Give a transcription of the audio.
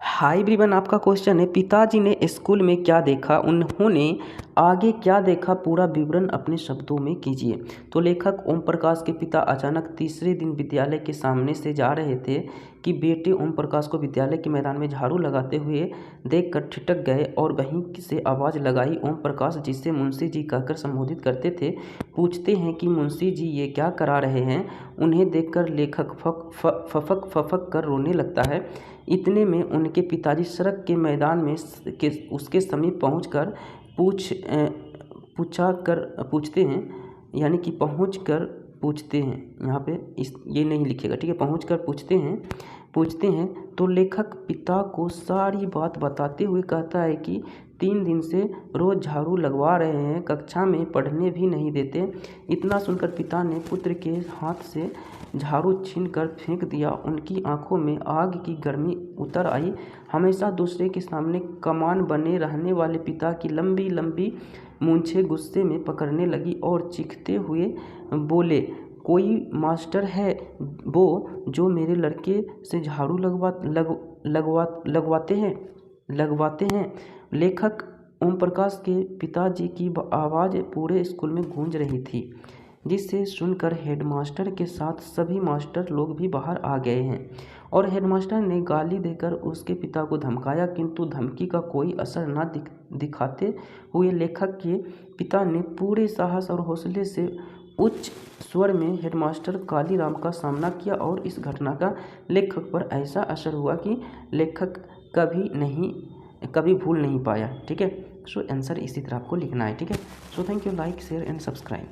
Hi everyone, आपका question है पिताजी ने स्कूल में क्या देखा, उन्होंने आगे क्या देखा, पूरा विवरण अपने शब्दों में कीजिए। तो लेखक ओम प्रकाश के पिता अचानक तीसरे दिन विद्यालय के सामने से जा रहे थे कि बेटे ओम प्रकाश को विद्यालय के मैदान में झाड़ू लगाते हुए देखकर ठिठक गए और वहीं से आवाज़ लगाई। ओम प्रकाश, जिसे मुंशी जी कहकर संबोधित करते थे, पूछते हैं कि मुंशी जी ये क्या करा रहे हैं। उन्हें देखकर लेखक फफक फफक कर रोने लगता है। इतने में उनके पिताजी सड़क के मैदान में उसके समीप पहुंचकर पूछते हैं, यानी कि पूछते हैं, यहाँ पे ये नहीं लिखेगा, ठीक है। पूछते हैं तो लेखक पिता को सारी बात बताते हुए कहता है कि 3 दिन से रोज़ झाड़ू लगवा रहे हैं, कक्षा में पढ़ने भी नहीं देते। इतना सुनकर पिता ने पुत्र के हाथ से झाड़ू छीनकर फेंक दिया। उनकी आंखों में आग की गर्मी उतर आई। हमेशा दूसरे के सामने कमान बने रहने वाले पिता की लंबी लंबी मूंछें गुस्से में पकड़ने लगी और चीखते हुए बोले, कोई मास्टर है वो जो मेरे लड़के से झाड़ू लगवाते हैं। लेखक ओम प्रकाश के पिताजी की आवाज़ पूरे स्कूल में गूंज रही थी, जिसे सुनकर हेडमास्टर के साथ सभी मास्टर लोग भी बाहर आ गए हैं और हेडमास्टर ने गाली देकर उसके पिता को धमकाया, किंतु धमकी का कोई असर न दिखाते हुए लेखक के पिता ने पूरे साहस और हौसले से उच्च स्वर में हेडमास्टर कालीराम का सामना किया और इस घटना का लेखक पर ऐसा असर हुआ कि लेखक कभी भूल नहीं पाया, ठीक है। सो आंसर इसी तरह आपको लिखना है, ठीक है। So thank you, like share and subscribe.